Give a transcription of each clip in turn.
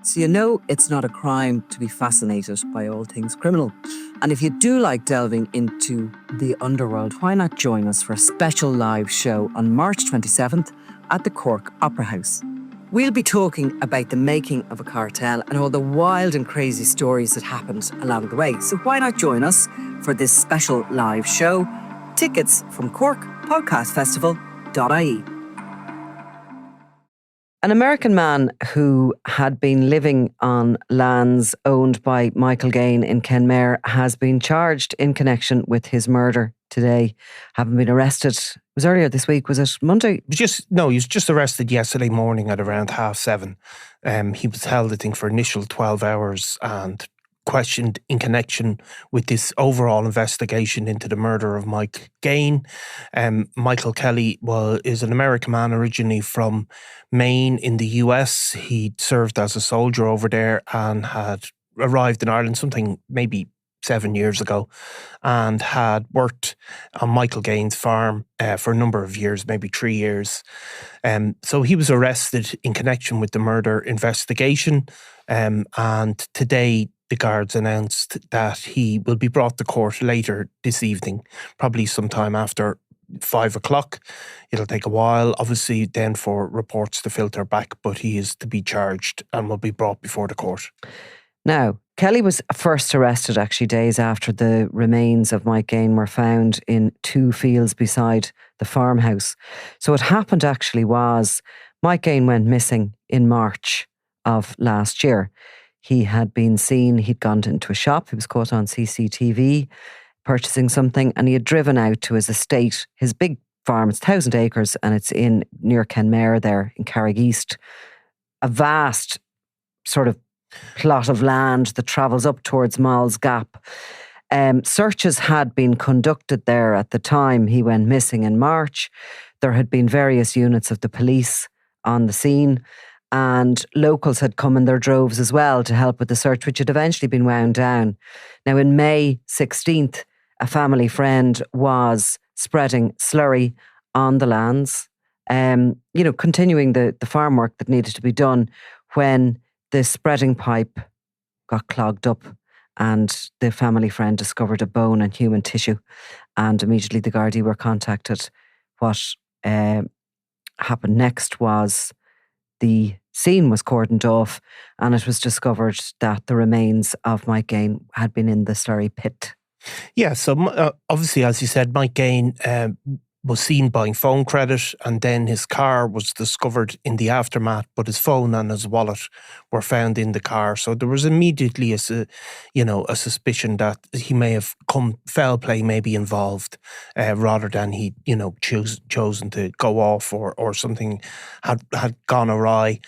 So you know it's not a crime to be fascinated by all things criminal. And if you do like delving into the underworld, why not join us for a special live show on March 27th at the Cork Opera House. We'll be talking about the making of a cartel and all the wild and crazy stories that happened along the way. So why not join us for this special live show? Tickets from corkpodcastfestival.ie. An American man who had been living on lands owned by Michael Gaine in Kenmare has been charged in connection with his murder today, having been arrested. It was earlier this week, was it Monday? He was just arrested yesterday morning at around 7:30. He was held, I think, for initial 12 hours and questioned in connection with this overall investigation into the murder of Mike Gaine. Michael Kelley is an American man originally from Maine in the US. He'd served as a soldier over there and had arrived in Ireland something maybe 7 years ago and had worked on Michael Gaine's farm for a number of years, maybe 3 years. So he was arrested in connection with the murder investigation. And today the guards announced that he will be brought to court later this evening, probably sometime after 5 o'clock. It'll take a while, obviously, then for reports to filter back, but he is to be charged and will be brought before the court. Now, Kelley was first arrested actually days after the remains of Mike Gaine were found in 2 fields beside the farmhouse. So what happened actually was Mike Gaine went missing in March of last year. He had been seen, he'd gone into a shop, he was caught on CCTV purchasing something, and he had driven out to his estate, his big farm. It's 1,000 acres and it's near Kenmare there in Carrigeast. A vast sort of plot of land that travels up towards Mall's Gap. Searches had been conducted there at the time he went missing in March. There had been various units of the police on the scene, and locals had come in their droves as well to help with the search, which had eventually been wound down. Now, in May 16th, a family friend was spreading slurry on the lands, continuing the farm work that needed to be done, when the spreading pipe got clogged up and the family friend discovered a bone and human tissue, and immediately the Gardaí were contacted. What happened next was the scene was cordoned off and it was discovered that the remains of Mike Gaine had been in the slurry pit. Yeah, so obviously, as you said, Mike Gaine was seen buying phone credit, and then his car was discovered in the aftermath, but his phone and his wallet were found in the car. So there was immediately a suspicion that he may have foul play may be involved, rather than he, chosen to go off or something had gone awry.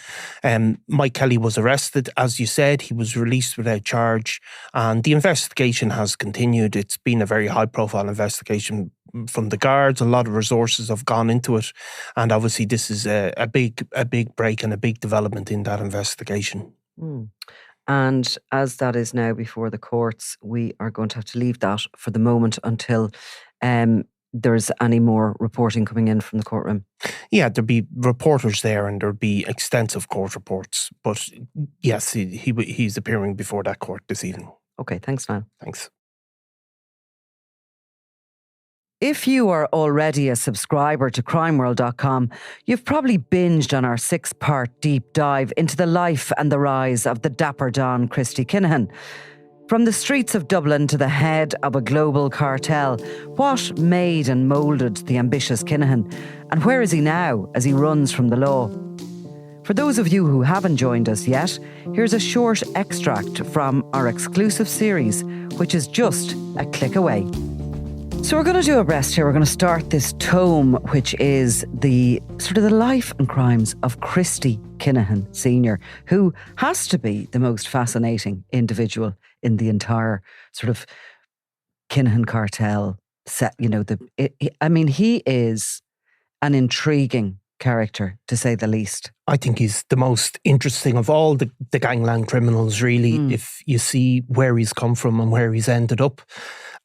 Mike Kelley was arrested, as you said. He was released without charge, and the investigation has continued. It's been a very high-profile investigation from the guards. A lot of resources have gone into it, and obviously this is a big break and a big development in that investigation. And as that is now before the courts, we are going to have to leave that for the moment until there's any more reporting coming in from the courtroom. Yeah, there'll be reporters there and there'll be extensive court reports, but yes, he's appearing before that court this evening. Okay, thanks, Niall. Thanks. If you are already a subscriber to crimeworld.com, you've probably binged on our 6-part deep dive into the life and the rise of the dapper Don Christy Kinahan. From the streets of Dublin to the head of a global cartel, what made and moulded the ambitious Kinahan? And where is he now as he runs from the law? For those of you who haven't joined us yet, here's a short extract from our exclusive series, which is just a click away. So we're going to do a rest here. We're going to start this tome, which is the life and crimes of Christy Kinahan Sr., who has to be the most fascinating individual in the entire sort of Kinahan cartel set. He is an intriguing character, to say the least. I think he's the most interesting of all the gangland criminals, really, if you see where he's come from and where he's ended up.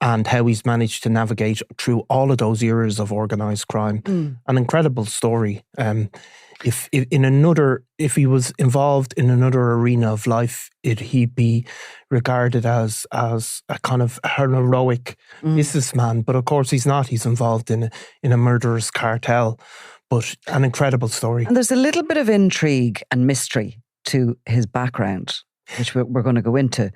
and how he's managed to navigate through all of those eras of organised crime. An incredible story. If he was involved in another arena of life, he'd be regarded as a kind of heroic businessman. But of course, he's not. He's involved in a murderous cartel. But an incredible story. And there's a little bit of intrigue and mystery to his background, which we're going to go into.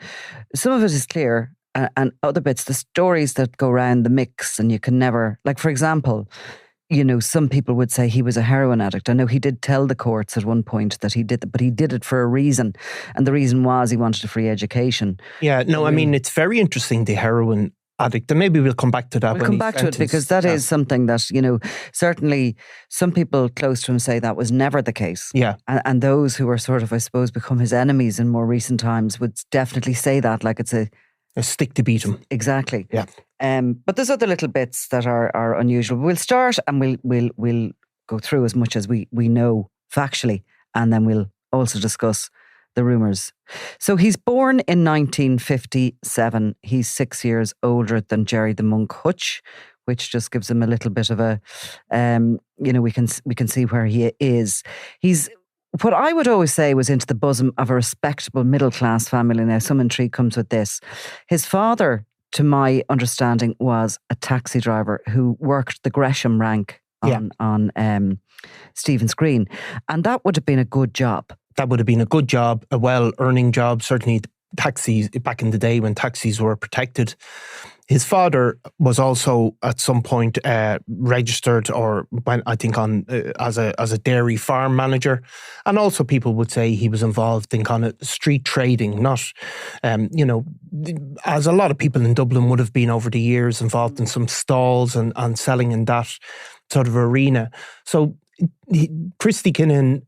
Some of it is clear, and other bits, the stories that go around the mix, and you can never, like, for example, some people would say he was a heroin addict. I know he did tell the courts at one point that he did that, but he did it for a reason. And the reason was he wanted a free education. Yeah, no, I mean, it's very interesting, the heroin addict, and maybe we'll come back to that. We'll come back to it, because that is something that, certainly some people close to him say that was never the case. Yeah. And those who are sort of, I suppose, become his enemies in more recent times would definitely say that, like it's a stick to beat him. Exactly. Yeah. But there's other little bits that are unusual. We'll start and we'll go through as much as we know factually, and then we'll also discuss the rumours. So he's born in 1957. He's 6 years older than Jerry the Monk Hutch, which just gives him a little bit of a, we can see where he is. He's what I would always say was into the bosom of a respectable middle-class family. Now, some intrigue comes with this. His father, to my understanding, was a taxi driver who worked the Gresham rank on Stephen's Green. And that would have been a good job. That would have been a good job, a well-earning job. Certainly taxis, back in the day when taxis were protected. His father was also at some point registered, or went, I think, on as a dairy farm manager, and also people would say he was involved in kind of street trading. Not, as a lot of people in Dublin would have been over the years, involved in some stalls and selling in that sort of arena. So Christy Kinahan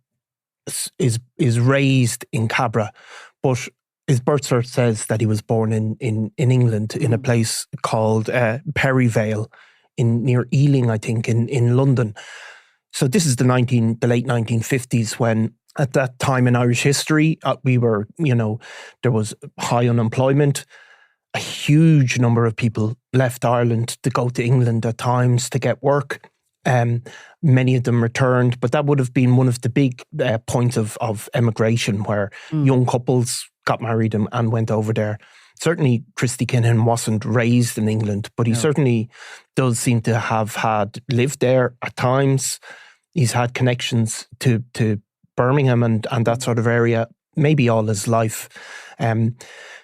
is raised in Cabra, but his birth cert says that he was born in England, in a place called Perryvale, near Ealing, I think, in London. So this is the late 1950s, when at that time in Irish history, we were, there was high unemployment. A huge number of people left Ireland to go to England at times to get work. Many of them returned, but that would have been one of the big points of emigration, where young couples got married and went over there. Certainly, Christy Kinahan wasn't raised in England, but he certainly does seem to have lived there at times. He's had connections to Birmingham and that sort of area, maybe all his life.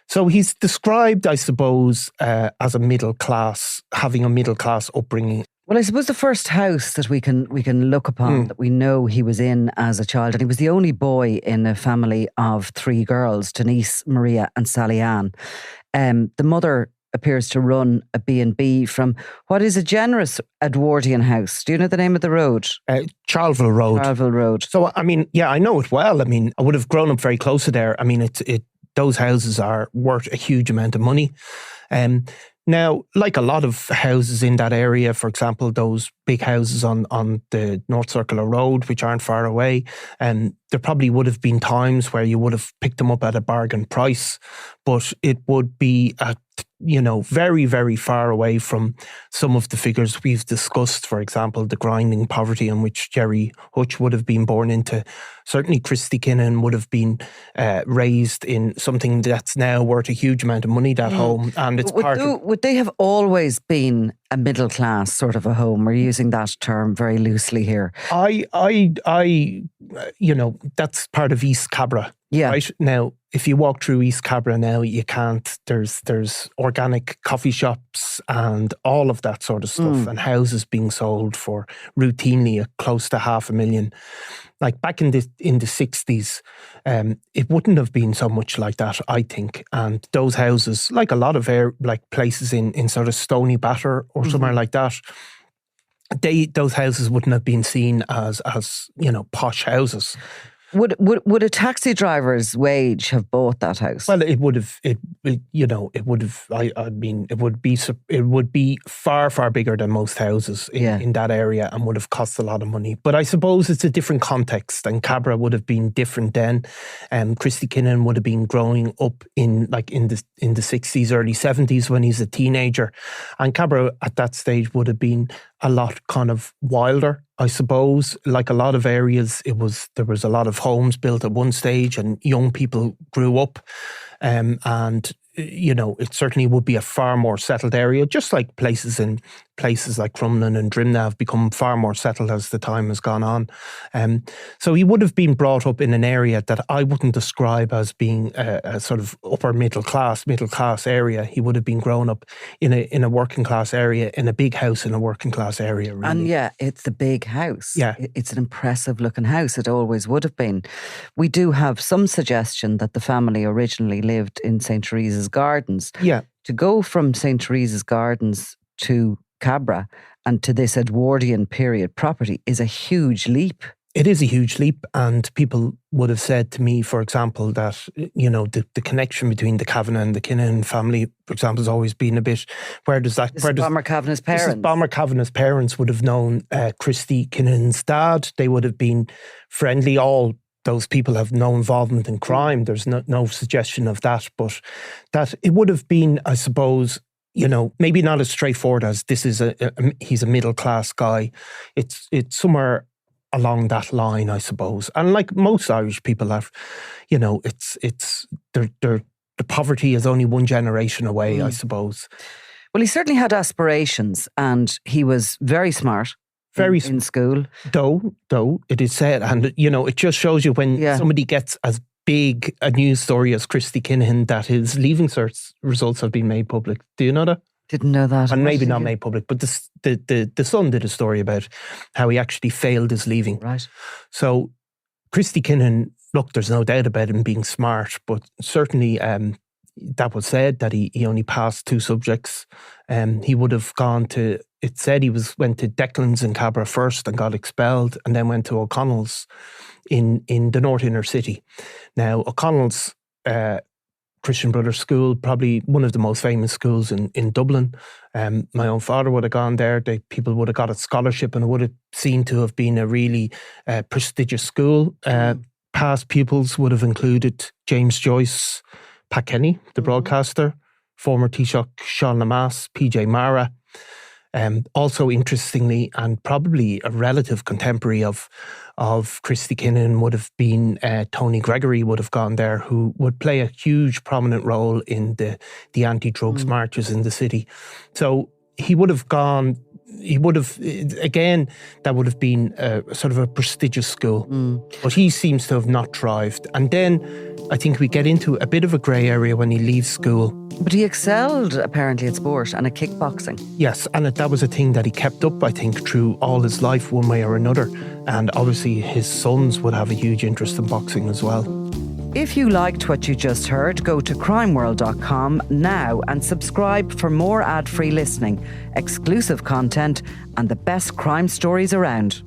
So he's described, I suppose, as a middle class, having a middle class upbringing. Well, I suppose the first house that we can look upon that we know he was in as a child, and he was the only boy in a family of three girls, Denise, Maria and Sally Ann. The mother appears to run a B&B from what is a generous Edwardian house. Do you know the name of the road? Charleville Road. Charleville Road. So, I mean, yeah, I know it well. I mean, I would have grown up very close to there. I mean, those houses are worth a huge amount of money. Now, like a lot of houses in that area, for example, those big houses on the North Circular Road, which aren't far away, and there probably would have been times where you would have picked them up at a bargain price, but it would be at, very, very far away from some of the figures we've discussed. For example, the grinding poverty in which Jerry Hutch would have been born into. Certainly Christy Kinahan would have been raised in something that's now worth a huge amount of money, that home. And it's would they have always been a middle class sort of a home? We're using that term very loosely here. That's part of East Cabra. Yeah. Right now, if you walk through East Cabra now, you can't. There's organic coffee shops and all of that sort of stuff, and houses being sold for routinely close to $500,000. Like back in the 60s, it wouldn't have been so much like that, I think. And those houses, like a lot of places in sort of Stony Batter or somewhere like that, those houses wouldn't have been seen as posh houses. Would a taxi driver's wage have bought that house? Well, it would have. It would have. I mean, it would be far bigger than most houses in that area, and would have cost a lot of money. But I suppose it's a different context, and Cabra would have been different then. Christy Kinahan would have been growing up in the 60s, early 70s when he's a teenager, and Cabra at that stage would have been a lot kind of wilder, I suppose. Like a lot of areas, there was a lot of homes built at one stage, and young people grew up, and it certainly would be a far more settled area, just like places like Crumlin and Drimnagh have become far more settled as the time has gone on. So he would have been brought up in an area that I wouldn't describe as being a sort of upper middle class area. He would have been grown up in a working class area, in a big house in a working class area, really. And it's the big house. Yeah. It's an impressive looking house. It always would have been. We do have some suggestion that the family originally lived in St. Teresa's Gardens. Yeah. To go from St. Teresa's Gardens to Cabra and to this Edwardian period property is a huge leap. It is a huge leap, and people would have said to me, for example, that the connection between the Kavanagh and the Kinahan family, for example, has always been a bit. Bomber Kavanagh's parents. Bomber Kavanagh's parents would have known Christy Kinahan's dad. They would have been friendly. All those people have no involvement in crime. There's no suggestion of that, but that it would have been, I suppose, maybe not as straightforward as this is he's a middle class guy. It's somewhere along that line, I suppose. And like most Irish people have, the poverty is only one generation away, I suppose. Well, he certainly had aspirations, and he was very smart. In school. Though it is said, and it just shows you when somebody gets as big a news story as Christy Kinahan that his leaving cert results have been made public. Do you know that? Didn't know that. And maybe not made public, but the Sun did a story about how he actually failed his leaving. Right. So Christy Kinahan, look, there's no doubt about him being smart, but certainly that was said that he only passed 2 subjects. He would have gone to, it said went to Declan's in Cabra first and got expelled, and then went to O'Connell's in the North Inner City. Now, O'Connell's Christian Brothers School, probably one of the most famous schools in Dublin. My own father would have gone there. People would have got a scholarship, and it would have seemed to have been a really prestigious school. Past pupils would have included James Joyce, Pat Kenny, the broadcaster, former Taoiseach Sean Lamass, PJ Mara. Also, interestingly, and probably a relative contemporary of Christy Kinahan would have been Tony Gregory would have gone there, who would play a huge prominent role in the anti-drugs marches in the city. So he would have gone. He would have, again, that would have been sort of a prestigious school. But he seems to have not thrived. And then I think we get into a bit of a grey area when he leaves school. But he excelled, apparently, at sport and at kickboxing. Yes, and that was a thing that he kept up, I think, through all his life, one way or another. And obviously his sons would have a huge interest in boxing as well. If you liked what you just heard, go to crimeworld.com now and subscribe for more ad-free listening, exclusive content, and the best crime stories around.